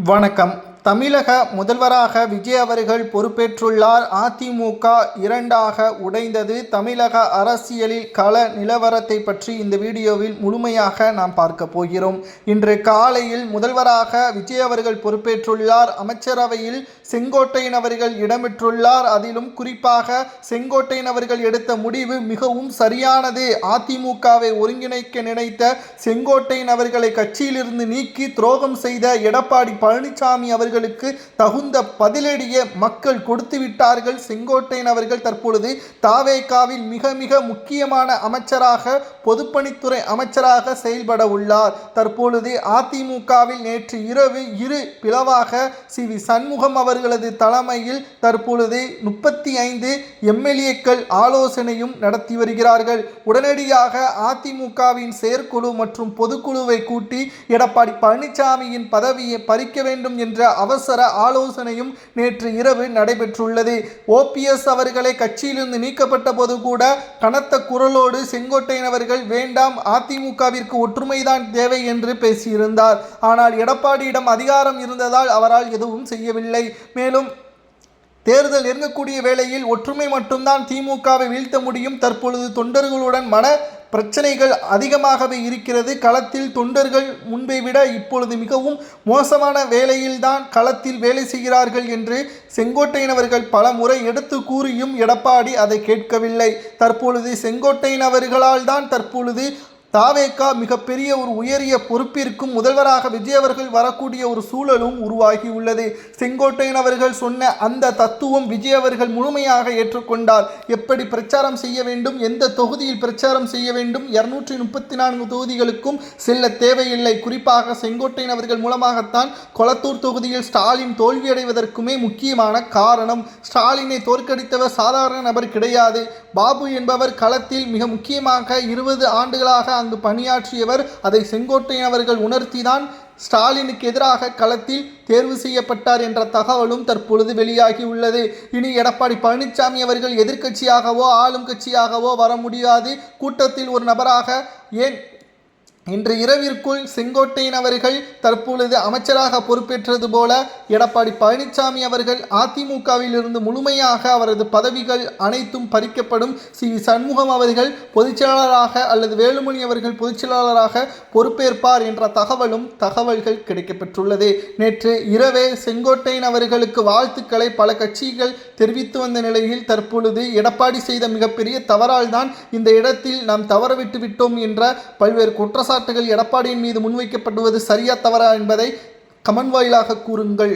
வணக்கம். தமிழக முதல்வராக விஜய் அவர்கள் பொறுப்பேற்றுள்ளார். அதிமுக இரண்டாக உடைந்தது. தமிழக அரசியலில் கள நிலவரத்தை பற்றி இந்த வீடியோவில் முழுமையாக நாம் பார்க்க போகிறோம். இன்று காலையில் முதல்வராக விஜய் அவர்கள் பொறுப்பேற்றுள்ளார். அமைச்சரவையில் செங்கோட்டையன் அவர்கள் இடம்பெற்றுள்ளார். அதிலும் குறிப்பாக செங்கோட்டையன் அவர்கள் எடுத்த முடிவு மிகவும் சரியானது. அதிமுகவை ஒருங்கிணைக்க நினைத்த செங்கோட்டையன் அவர்களை கட்சியிலிருந்து நீக்கி துரோகம் செய்த எடப்பாடி பழனிசாமி அவர்களுக்கு தகுந்த பதிலடியை மக்கள் கொடுத்து விட்டார்கள். செங்கோட்டையன் அவர்கள் தற்பொழுது தாவேகாவில் மிக மிக முக்கியமான அமைச்சராக, பொதுப்பணித்துறை அமைச்சராக செயல்பட உள்ளார். தற்பொழுது அதிமுகவில் நேற்று இரவு இரு பிளவாக சி.வி. சண்முகம் அவர்களது தலைமையில் தற்பொழுது 35 எம்எல்ஏக்கள் ஆலோசனையும் நடத்தி வருகிறார்கள். உடனடியாக அதிமுகவின் செயற்குழு மற்றும் பொதுக்குழுவை கூட்டி எடப்பாடி பழனிசாமியின் பதவியை பறிக்க வேண்டும் என்ற அவசர ஆலோசனையும் நேற்று இரவு நடைபெற்றுள்ளது. ஓபிஎஸ் அவர்களை கட்சியிலிருந்து நீக்கப்பட்ட போது கூட கனத்த குரலோடு செங்கோட்டையன் அவர்கள் வேண்டாம், அதிமுகவிற்கு ஒற்றுமைதான் தேவை என்று பேசியிருந்தார். ஆனால் எடப்பாடியிடம் அதிகாரம் இருந்ததால் அவரால் எதுவும் செய்யவில்லை. மேலும் தேர்தல் நெருங்கக்கூடிய வேளையில் ஒற்றுமை மட்டும்தான் திமுகவை வீழ்த்த முடியும். தற்பொழுது தொண்டர்களுடன் மன பிரச்சனைகள் அதிகமாகவே இருக்கிறது. களத்தில் தொண்டர்கள் முன்பை விட இப்பொழுது மிகவும் மோசமான வேளையில்தான் களத்தில் வேலை செய்கிறார்கள் என்று செங்கோட்டையன் அவர்கள் பல முறை எடுத்து கூறியும் எடப்பாடி அதை கேட்கவில்லை. தற்பொழுது செங்கோட்டையன் அவர்களால் தான் தற்பொழுது தாவேகா மிகப்பெரிய ஒரு உயரிய பொறுப்பிற்கும் முதல்வராக விஜய் அவர்கள் வரக்கூடிய ஒரு சூழலும் உருவாகி உள்ளது. செங்கோட்டையன் அவர்கள் சொன்ன அந்த தத்துவம் விஜய் அவர்கள் முழுமையாக ஏற்றுக்கொண்டார். எப்படி பிரச்சாரம் செய்ய வேண்டும், எந்த தொகுதியில் பிரச்சாரம் செய்ய வேண்டும், 234 தொகுதிகளுக்கும் செல்ல தேவையில்லை. குறிப்பாக செங்கோட்டையன் அவர்கள் மூலமாகத்தான் கொளத்தூர் தொகுதியில் ஸ்டாலின் தோல்வியடைவதற்குமே முக்கியமான காரணம். ஸ்டாலினை தோற்கடித்தவர் சாதாரண நபர் கிடையாது. பாபு என்பவர் களத்தில் மிக முக்கியமாக 20 ஆண்டுகளாக அங்கு பணியாற்றியவர். அதை செங்கோட்டையன் அவர்கள் உணர்த்திதான் ஸ்டாலினுக்கு எதிராக களத்தில் தேர்வு செய்யப்பட்டார் என்ற தகவலும் தற்பொழுது வெளியாகி உள்ளது. இனி எடப்பாடி பழனிசாமி அவர்கள் எதிர்க்கட்சியாகவோ ஆளும் கட்சியாகவோ வர முடியாது. கூட்டத்தில் ஒரு நபராக ஏன் இன்று இரவிற்குள் செங்கோட்டையன் அவர்கள் தற்பொழுது அமைச்சராக பொறுப்பேற்றது போல எடப்பாடி பழனிசாமி அவர்கள் அதிமுகவில் இருந்து முழுமையாக அவரது பதவிகள் அனைத்தும் பறிக்கப்படும். சி.வி. சண்முகம் அவர்கள் பொதுச்செயலாளராக அல்லது வேலுமணி அவர்கள் பொதுச்செயலாளராக பொறுப்பேற்பார் என்ற தகவல்கள் கிடைக்கப்பெற்றுள்ளது. நேற்று இரவே செங்கோட்டையன் அவர்களுக்கு வாழ்த்துக்களை பல கட்சிகள் தெரிவித்து வந்த நிலையில் தற்பொழுது எடப்பாடி செய்த மிகப்பெரிய தவறால் தான் இந்த இடத்தில் நாம் தவறவிட்டு விட்டோம் என்ற பல்வேறு குற்றச்சாட்டுகள் எடப்பாடியின் மீது முன்வைக்கப்படுவது சரியா தவறா என்பதை கமெண்ட் வாயிலாக கூறுங்கள்.